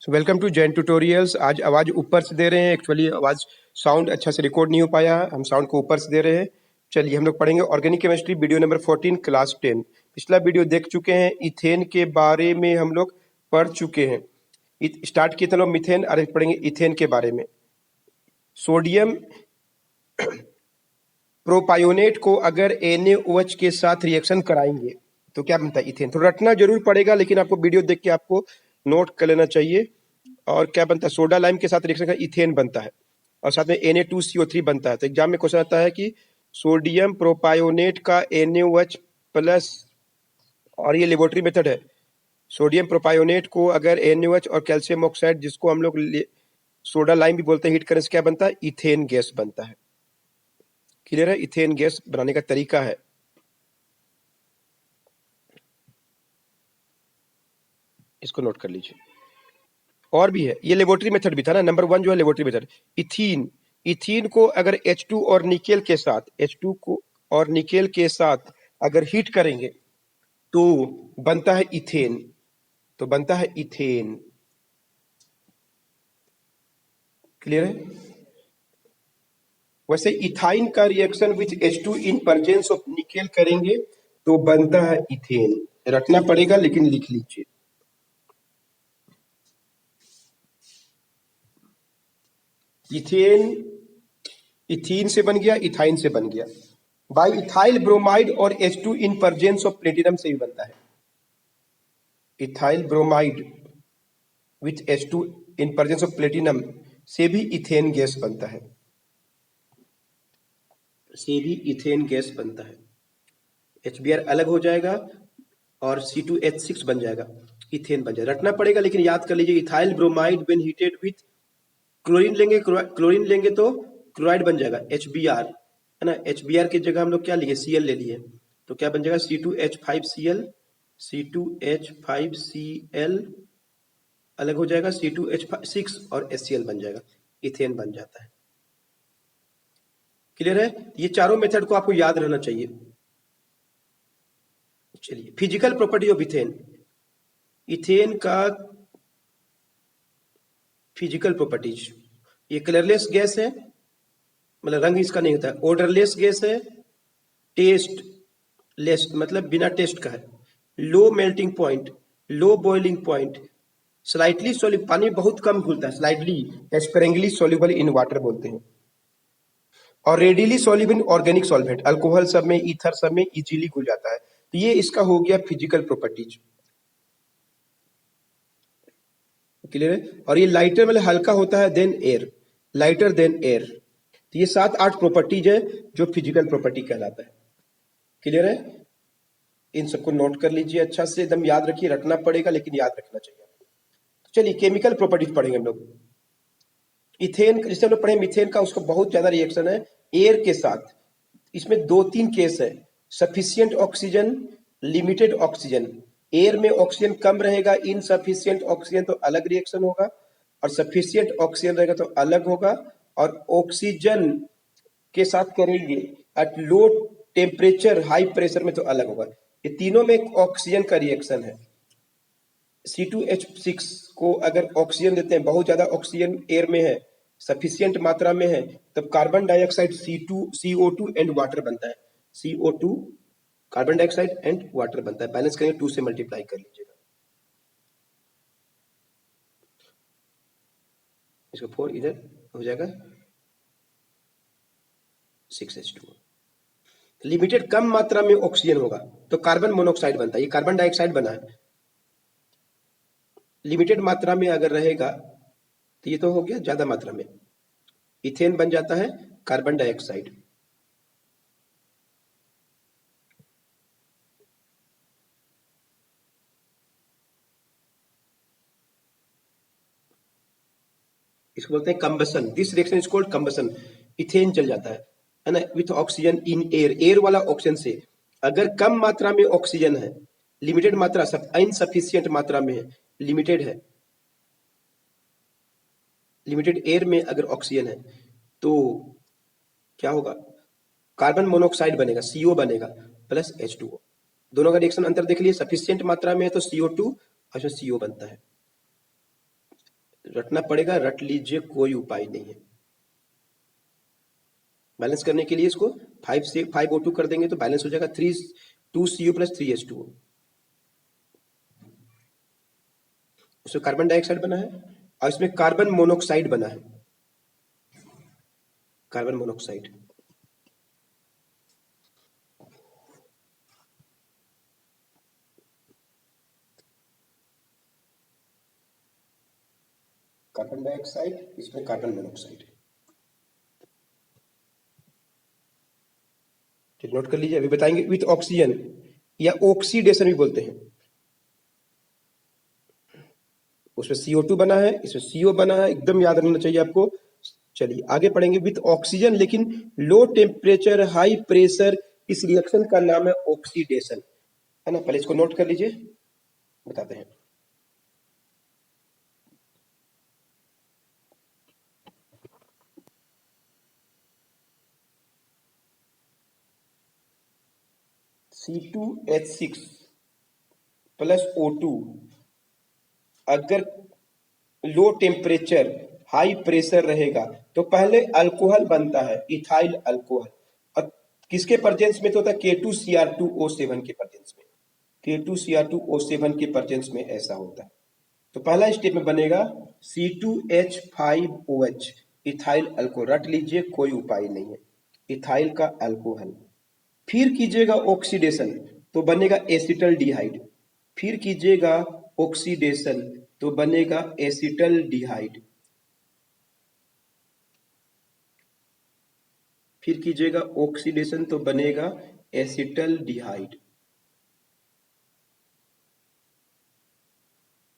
So welcome to Jain tutorials. आज आवाज़ ऊपर से दे रहे हैं, एक्चुअली आवाज़ साउंड अच्छा से रिकॉर्ड नहीं हो पाया, हम साउंड को ऊपर से दे रहे हैं। चलिए हम लोग पढ़ेंगे organic chemistry video number 14 class 10। पिछला वीडियो देख चुके हैं, इथेन के बारे में हम लोग पढ़ चुके हैं। स्टार्ट किए थे लोग मिथेन, और पढ़ेंगे इथेन के बारे में। सोडियम प्रोपायोनेट को अगर NaOH के साथ रिएक्शन कराएंगे तो क्या बनता है? इथेन। तो रटना जरूर पड़ेगा, लेकिन आपको वीडियो देख के आपको नोट कर लेना चाहिए। और क्या बनता है? सोडा लाइम के साथ रिएक्शन का इथेन बनता है, और साथ में Na2CO3 बनता है। तो एग्जाम में क्वेश्चन आता है कि सोडियम प्रोपायोनेट का NaOH प्लस, और ये लेबोरेटरी मेथड है। सोडियम प्रोपायोनेट को अगर NaOH और कैल्शियम ऑक्साइड, जिसको हम लोग सोडा लाइम भी बोलते हैं, हीट करने से क्या बनता है? इथेन गैस बनता है। क्लियर है? इथेन गैस बनाने का तरीका है। इसको नोट कर लीजिए। और भी है, ये लेबोरेटरी मेथड भी था ना, नंबर 1 जो है लेबोरेटरी मेथड। इथीन, इथीन को अगर H2 और निकेल के साथ, H2 को और निकेल के साथ अगर हीट करेंगे तो बनता है इथेन। तो बनता है इथेन। क्लियर है? वैसे इथाइन का reaction with H2 in presence of nickel करेंगे तो बनता है इथेन। रखना पड़ेगा, लेकिन लिख लीजिए। इथेन इथीन से बन गया, इथाइन से बन गया। बाई इथाइल ब्रोमाइड और H2 in presence of platinum से भी बनता है। Ethyl bromide with H2 in presence of platinum से भी इथेन गैस बनता है। से भी इथेन गैस बनता है। HBr अलग हो जाएगा और C2H6 बन जाएगा, इथेन बन जाएगा। रखना पड़ेगा, लेकिन याद कर लीजिए। Ethyl bromide when heated with chlorine लेंगे, क्लोरीन लेंगे तो क्लोराइड बन जाएगा HBr, है ना। HBr की जगह हम लोग क्या लिए? Cl ले लिए, तो क्या बन जाएगा? C2H5Cl, C2H5Cl अलग हो जाएगा, C2H6 और HCl बन जाएगा, इथेन बन जाता है। क्लियर है? ये चारों मेथड को आपको याद रहना चाहिए। चलिए, physical property of ethane. Ethane का फिजिकल प्रॉपर्टीज, ये कलरलेस गैस है, मतलब रंग इसका नहीं होता है। ओडरलेस गैस है। टेस्ट लेस, मतलब बिना टेस्ट का है। Low melting point, low boiling point, slightly soluble, पानी बहुत कम घुलता है, slightly sparingly soluble in water बोलते हैं। और readily soluble in organic solvent, alcohol सब में, ईथर सब में इजीली घुल जाता है। तो ये इसका हो गया फिजिकल प्रॉपर्टीज। क्लियर है? और ये लाइटर मतलब हल्का होता है than air, lighter than air. तो ये 7-8 प्रॉपर्टीज है जो फिजिकल प्रॉपर्टी कहलाता है। क्लियर है? इन सबको नोट कर लीजिए अच्छा से, एकदम याद रखिए। रखना पड़ेगा, लेकिन याद रखना चाहिए। तो चलिए केमिकल प्रॉपर्टीज पढ़ेंगे हम लोग। इथेन, जिसे हम लोग पढ़े मिथेन का, उसका बहुत ज्यादा रिएक्शन है एयर के साथ। इसमें 2-3 केस है। Sufficient oxygen, limited oxygen. Air में ऑक्सीजन कम रहेगा, इनसफिशियंट ऑक्सीजन तो अलग रिएक्शन होगा, और सफिशियंट ऑक्सीजन रहेगा तो अलग होगा। और ऑक्सीजन के साथ करेंगे at low temperature, high pressure में तो अलग होगा। ये तीनों में ऑक्सीजन का रिएक्शन है। C2H6 को अगर ऑक्सीजन देते हैं, बहुत ज्यादा ऑक्सीजन एयर में है, सफिशियंट मात्रा में है, तब carbon dioxide CO2 and water बनता है। CO2 carbon dioxide and water बनता है। बैलेंस करेंगे, 2 से मल्टीप्लाई कर लीजिएगा। इसको 4 इधर हो जाएगा, 6H2। लिमिटेड कम मात्रा में ऑक्सीजन होगा तो कार्बन मोनोऑक्साइड बनता है। ये कार्बन डाइऑक्साइड बना है। लिमिटेड मात्रा में अगर रहेगा तो ये तो हो गया ज्यादा मात्रा में, इथेन बन जाता है कार्बन डाइऑक्साइड। इसको बोलते हैं combustion. This reaction is called combustion. Ethane जल जाता है ना, with oxygen in air. Air वाला ऑक्सीजन से, अगर कम मात्रा में ऑक्सीजन है, लिमिटेड मात्रा, सब इनसफिशियंट मात्रा में है, लिमिटेड है, लिमिटेड एयर में अगर ऑक्सीजन है तो क्या होगा? कार्बन मोनोऑक्साइड बनेगा, CO बनेगा प्लस H2O। दोनों का रिएक्शन अंतर देख लिए। सफिशियंट मात्रा में है तो CO2 और CO बनता है। रटना पड़ेगा, रट लीजिए, कोई उपाय नहीं है। बैलेंस करने के लिए इसको 5 से 5O2 कर देंगे तो बैलेंस हो जाएगा 2CO प्लस 3H2O। उसमें कार्बन डाइऑक्साइड बना है और इसमें कार्बन मोनोऑक्साइड बना है, कार्बन मोनोऑक्साइड। कार्बन डाइऑक्साइड, इसमें कार्बन मोनोऑक्साइड। नोट कर लीजिए, अभी बताएंगे विथ ऑक्सीजन या ऑक्सीडेशन भी बोलते हैं। उसमें CO2 बना है, इसमें CO बना है, एकदम याद रखना चाहिए आपको। चलिए आगे पढ़ेंगे विथ ऑक्सीजन, लेकिन लो टेम्परेचर हाई प्रेशर, इस रिएक्शन का नाम है ऑक्सीडेशन, है ना। पहले इसको नोट कर लीजिए, बताते हैं। C2H6 प्लस O2 अगर लो टेम्परेचर हाई प्रेशर रहेगा तो पहले अल्कोहल बनता है, इथाइल अल्कोहल। और किसके प्रेजेंस में तो होता है? K2Cr2O7 के प्रेजेंस में, K2Cr2O7 के प्रेजेंस में ऐसा होता है। तो पहला स्टेप में बनेगा C2H5OH, इथाइल अल्कोहल। रट लीजिए, कोई उपाय नहीं है, इथाइल का अल्कोहल। फिर कीजिएगा ऑक्सीडेशन तो बनेगा एसिटल्डिहाइड। फिर कीजिएगा ऑक्सीडेशन तो बनेगा एसिटल्डिहाइड। फिर कीजिएगा ऑक्सीडेशन तो बनेगा acetaldehyde.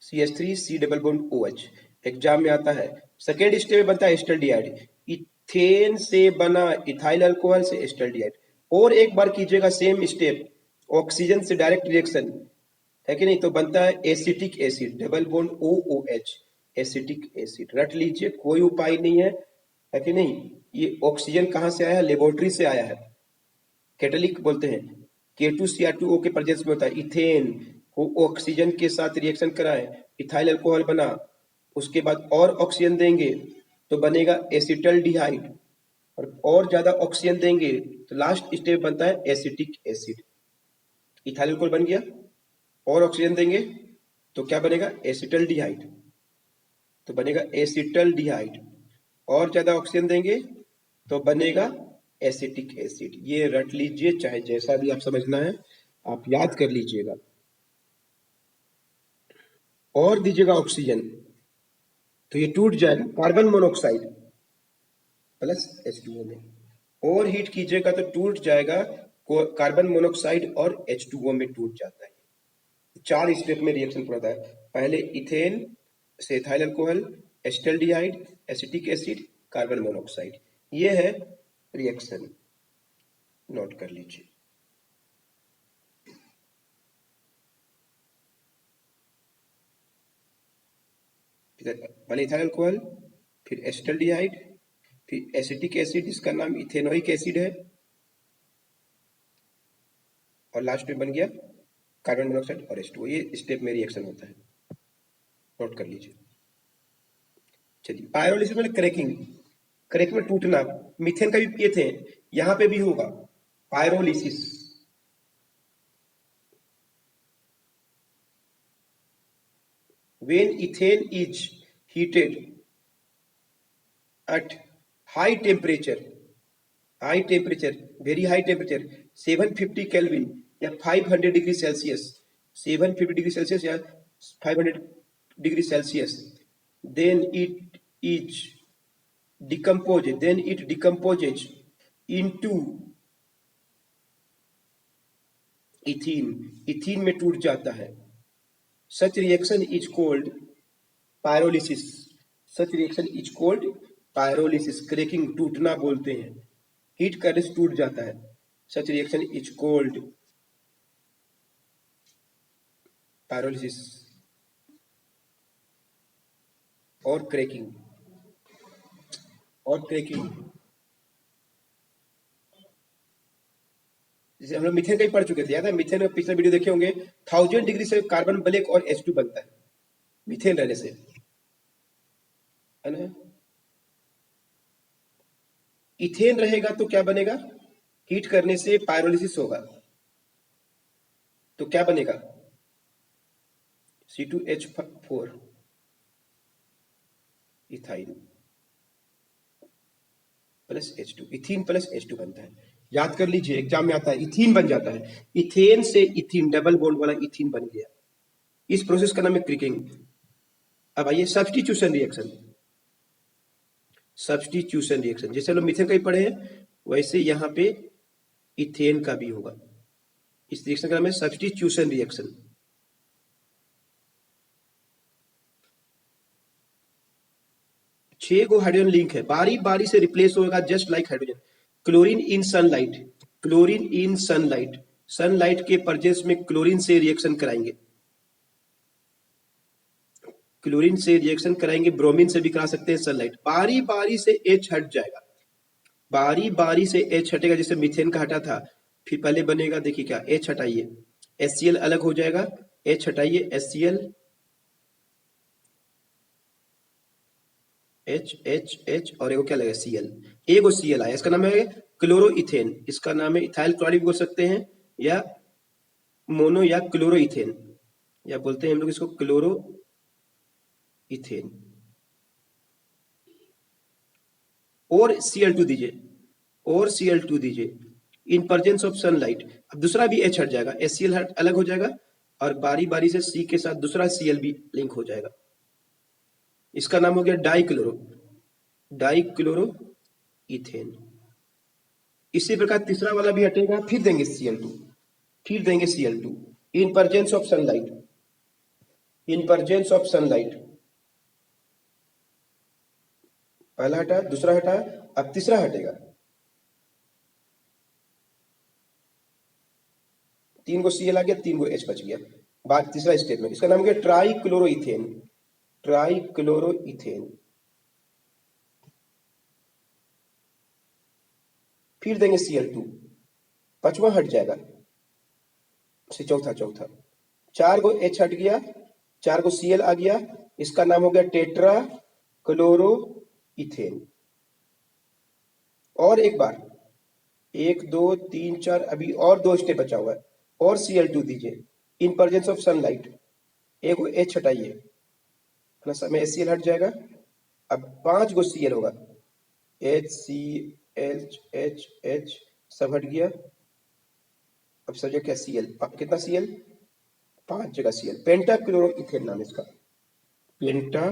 CH3 C double bond OH exam में आता है। सेकेंड स्टेप में बनता है एसिटल्डिहाइड, इथेन से बना इथाइल अल्कोहल से एसिटल्डिहाइड। और एक बार कीजिएगा सेम स्टेप, ऑक्सीजन से डायरेक्ट रिएक्शन, है कि नहीं, तो बनता है acetic acid, double bond OOH, acetic acid. रट लीजिए, कोई उपाय नहीं है कि नहीं। ये ऑक्सीजन कहाँ से आया है? लेबोरेटरी से आया है, कैटलिक बोलते हैं। K2Cr2O के प्रेजेंस में होता है। इथेन को ऑक्सीजन के साथ रिएक्शन कराए, इथाइल अल्कोहल बना, उसके बाद और ऑक्सीजन देंगे तो बनेगा एसिटल्डिहाइड, और ज्यादा ऑक्सीजन देंगे तो लास्ट स्टेप बनता है एसिटिक एसिड। इथाइल अल्कोहल बन गया, और ऑक्सीजन देंगे तो क्या बनेगा? एसिटल्डिहाइड, तो बनेगा एसिटल्डिहाइड। और ज्यादा ऑक्सीजन देंगे तो बनेगा एसिटिक एसिड। ये रट लीजिए, चाहे जैसा भी आप समझना है आप याद कर लीजिएगा। और दीजिएगा ऑक्सीजन तो ये टूट जाएगा कार्बन मोनोऑक्साइड प्लस H2O में। और हीट कीजिएगा तो टूट जाएगा कार्बन मोनोऑक्साइड और H2O में टूट जाता है। 4 स्टेप में रिएक्शन होता है। पहले इथेन से ethyl alcohol, acetaldehyde, acetic acid, carbon monoxide. ये है रिएक्शन, नोट कर लीजिए। पहले इथाइल अल्कोहल, फिर एसिटल्डिहाइड, फिर एसिटिक एसिड, इसका नाम इथेनोइक एसिड है, और लास्ट में बन गया कार्बन मोनोऑक्साइड और H2O। ये स्टेप में रिएक्शन होता है, नोट कर लीजिए। चलिए पायरोलिसिस में क्रैकिंग, क्रैक में टूटना। मीथेन का भी ये थे, यहां पे भी होगा pyrolysis. when ethane is heated at high temperature, very high temperature, 750 Kelvin या 500 डिग्री सेल्सियस, 750 डिग्री सेल्सियस या 500 degree Celsius, then it decomposes into ethene में टूट जाता है। Such reaction is called pyrolysis. Such reaction is called pyrolysis. Cracking, टूटना बोलते हैं, heat करने से टूट जाता है। Such reaction is called pyrolysis और क्रैकिंग। जैसे हम लोग मीथेन का ही पढ़ चुके थे, याद है? मीथेन में पिछले वीडियो देखे होंगे, 1000 डिग्री से कार्बन ब्लैक और H2 बनता है मीथेन रहने से। है ना। इथेन रहेगा तो क्या बनेगा, हीट करने से पायरोलिसिस होगा तो क्या बनेगा, C2H4 ethyne plus H2, ethene plus H2 बनता है। याद कर लीजिए, एग्जाम में आता है, इथीन बन जाता है, इथेन से इथीन डबल बॉन्ड वाला इथीन बन गया। इस प्रोसेस का नाम है क्रिकिंग। अब आइए सब्स्टिट्यूशन रिएक्शन। सब्स्टिट्यूशन रिएक्शन जैसे लोग मीथेन का ही पढ़े हैं वैसे यहाँ पे इथेन का भी होगा। इस रिएक्शन का नाम है सब्स्टिट्यूशन रिएक्शन। छह गो हाइड्रोजन लिंक है, बारी बारी से रिप्लेस होगा जस्ट लाइक हाइड्रोजन। क्लोरीन इन सनलाइट, क्लोरीन इन सनलाइट, सनलाइट के प्रेजेंस में क्लोरीन से रिएक्शन कराएंगे, क्लोरीन से रिएक्शन कराएंगे, ब्रोमीन से भी करा सकते हैं। सनलाइट बारी बारी से H हट जाएगा, बारी बारी से H हटेगा, जैसे मीथेन का हटा था। फिर पहले बनेगा, देखिए क्या, H हटाइए HCl अलग हो जाएगा, H हटाइए HCl, H और एगो क्या लगेगा Cl, एगो Cl आया, इसका नाम है क्लोरो इथेन। इसका नाम है इथाइल क्लोराइड बोल सकते हैं या मोनो या क्लोरो इथेन, या बोलते हैं हम लोग इसको क्लोरो इथेन। और Cl2 दीजिए, और Cl2 दीजिए इन प्रेजेंस ऑफ सनलाइट। अब दूसरा भी H हट जाएगा, HCl अलग हो जाएगा और बारी बारी से C के साथ दूसरा Cl भी लिंक हो जाएगा। इसका नाम हो गया डाइक्लोरो, डाइक्लोरो इथेन। इसी प्रकार तीसरा वाला भी हटेगा, फिर देंगे Cl2, फिर देंगे Cl2 in presence of sunlight, in presence of sunlight. पहला हटा, दूसरा हटा, अब तीसरा हटेगा। तीन गो Cl आ गया, तीन गो H बच गया। बात तीसरा स्टेप में, इसका नाम क्या, ट्राइक्लोरोइथेन, ट्राइक्लोरोइथेन। फिर देंगे Cl2, पांचवा हट जाएगा, चौथा, चौथा चार गो H हट गया, चार गो Cl आ गया, इसका नाम हो गया टेट्रा क्लोरोइथेन। और एक बार, एक दो तीन चार, अभी और दो स्टेप बचा हुआ है, और Cl2 दीजिए इन प्रेजेंस ऑफ सनलाइट, एक H हटाइए, प्लस में HCl हट जाएगा। अब पांच गो Cl होगा, HCl सब हट गया। अब सब जगह क्या Cl, कितना Cl, पांच जगह Cl, पेंटा क्लोरोइथेन नाम इसका, पेंटा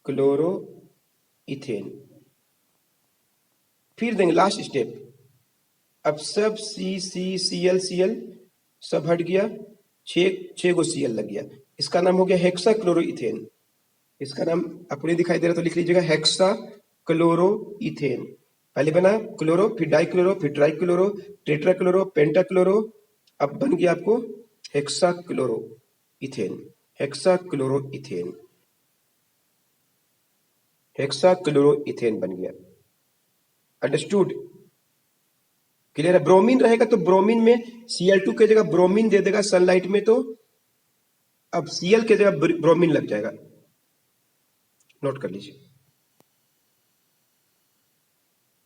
क्लोरोइथेन। फिर देंगे लास्ट स्टेप, अब सब Cl सब हट गया, छह गो Cl लग गया, इसका नाम हो गया हेक्सा क्लोरोइथेन। इसका नाम अपने दिखाई दे रहा तो लिख लीजिएगा हेक्सा क्लोरोइथेन। पहले बना क्लोरो, फिर डाइक्लोरो, फिर ट्राइक्लोरो, टेट्राक्लोरो, पेंटाक्लोरो, अब बन गया आपको hexa chloroethane, hexa chloroethane, hexa chloroethane बन गया। अंडरस्टूड, क्लियर है। ब्रोमीन रहेगा तो ब्रोमीन में Cl2 की जगह ब्रोमीन दे देगा सनलाइट में, तो अब Cl की जगह ब्रोमीन लग जाएगा, नोट कर लीजिए,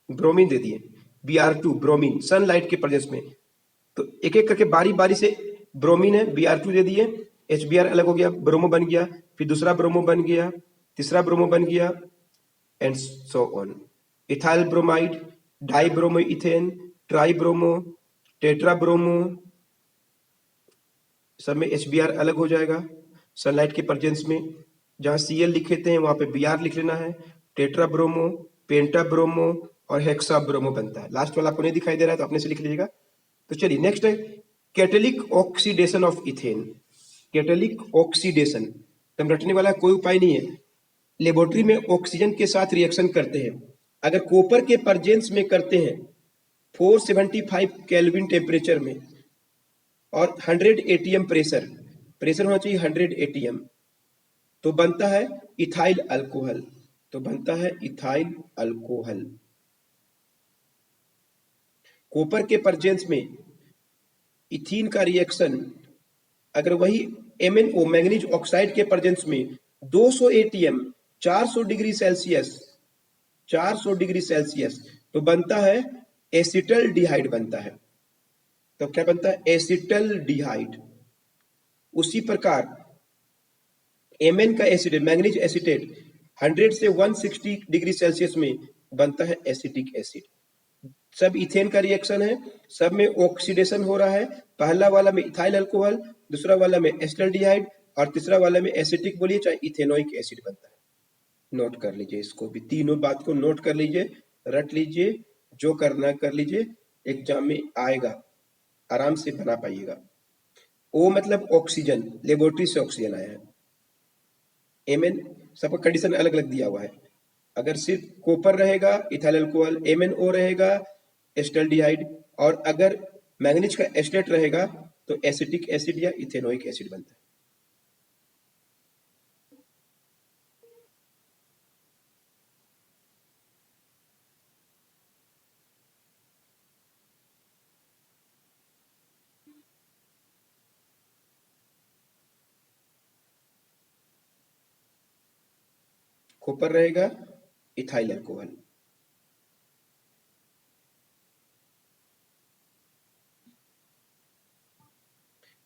ब्रोमीन दे दिए, Br2 ब्रोमीन सनलाइट के प्रेजेंस में, तो एक एक करके बारी बारी से ब्रोमीन है, Br2 दे दिए, HBr अलग हो गया, ब्रोमो बन गया, फिर दूसरा ब्रोमो बन गया, तीसरा ब्रोमो बन गया, and so on. Ethyl bromide, die bromo ethane, try bromo, tetra bromo, सब में HBr अलग हो जाएगा सनलाइट के प्रेजेंस में। जहां Cl लिखे थे वहां पे Br लिख लेना है, टेट्रा ब्रोमो, पेंटा ब्रोमो और हेक्सा ब्रोमो बनता है। लास्ट वाला आपको नहीं दिखाई दे रहा है तो अपने से लिख लीजिएगा। तो चलिए नेक्स्ट है कैटेलिक ऑक्सीडेशन ऑफ इथेन। कैटेलिक ऑक्सीडेशन एकदम रटने वाला कोई उपाय नहीं है, लेबोरेटरी में ऑक्सीजन के साथ रिएक्शन करते हैं। अगर कॉपर के प्रेजेंस में करते हैं 475 केल्विन टेम्परेचर में और 100 ATM प्रेशर, प्रेशर होना चाहिए 100 ATM, तो बनता है इथाइल अल्कोहल, तो बनता है इथाइल अल्कोहल। कॉपर के प्रेजेंस में इथीन का रिएक्शन अगर वही MnO मैंगनीज ऑक्साइड के प्रेजेंस में 200 ATM 400 degree Celsius, 400 degree Celsius तो बनता है एसिटल डिहाइड बनता है। तो क्या बनता है? एसिटल डिहाइड। उसी प्रकार Mn का एसिड मैंगनीज एसिटेट 100 से 160 डिग्री सेल्सियस में बनता है एसिटिक एसिड। सब इथेन का रिएक्शन है, सब में ऑक्सीडेशन हो रहा है। पहला वाला में इथाइल अल्कोहल, दूसरा वाला में एसिटल्डिहाइड और तीसरा वाला में एसिटिक बोलिए चाहे इथेनोइक एसिड बनता है। नोट कर लीजिए, इसको भी तीनों बात को नोट कर लीजिए, रट लीजिए, जो करना कर लीजिए, एग्जाम में आएगा, आराम से बना पाइएगा। ओ मतलब ऑक्सीजन, लेबोरेटरी से ऑक्सीजन आया है। Mn सबका कंडीशन अलग अलग दिया हुआ है। अगर सिर्फ कॉपर रहेगा इथाइल अल्कोहल, MnO रहेगा एसिटल्डिहाइड, और अगर मैंगनीज का एस्टेट रहेगा तो एसिटिक एसिड या इथेनोइक एसिड बनता है। कॉपर रहेगा इथाइल अल्कोहल,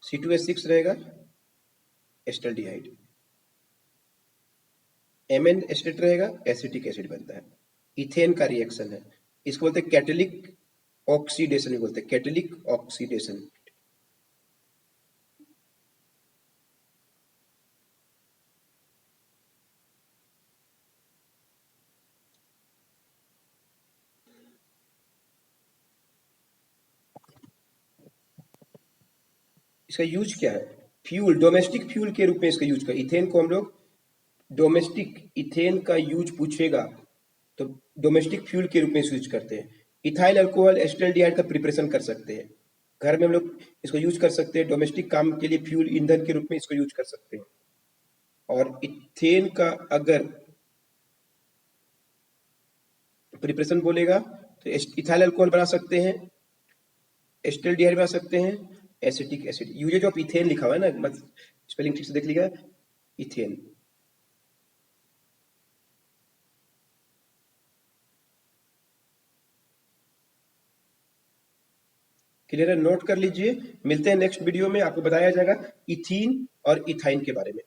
C2H6 रहेगा एसिटल्डिहाइड, Mn एसिड रहेगा एसिटिक एसिड बनता है। इथेन का रिएक्शन है, इसको बोलते हैं कैटेलिक ऑक्सीडेशन भी बोलते हैं, कैटेलिक ऑक्सीडेशन। इसका यूज क्या है? फ्यूल, डोमेस्टिक फ्यूल के रूप में इसका यूज कर, इथेन को हम लोग डोमेस्टिक, इथेन का यूज पूछेगा तो डोमेस्टिक फ्यूल के रूप में यूज करते हैं। इथाइल अल्कोहल एसिटल्डिहाइड का प्रिपरेशन कर सकते हैं, घर में हम लोग इसको यूज कर सकते हैं, डोमेस्टिक काम के लिए फ्यूल ईंधन के रूप में इसको यूज कर सकते हैं। और इथेन का अगर प्रिपरेशन बोलेगा तो इथाइल अल्कोहल बना सकते हैं, एसिटल्डिहाइड बना सकते हैं, acetic acid. Uses of ethane लिखा हुआ है ना, मत स्पेलिंग ठीक से देख लीजिएगा, इथेन। क्लियर है? नोट कर लीजिए, मिलते हैं नेक्स्ट वीडियो में, आपको बताया जाएगा इथीन और इथाइन के बारे में।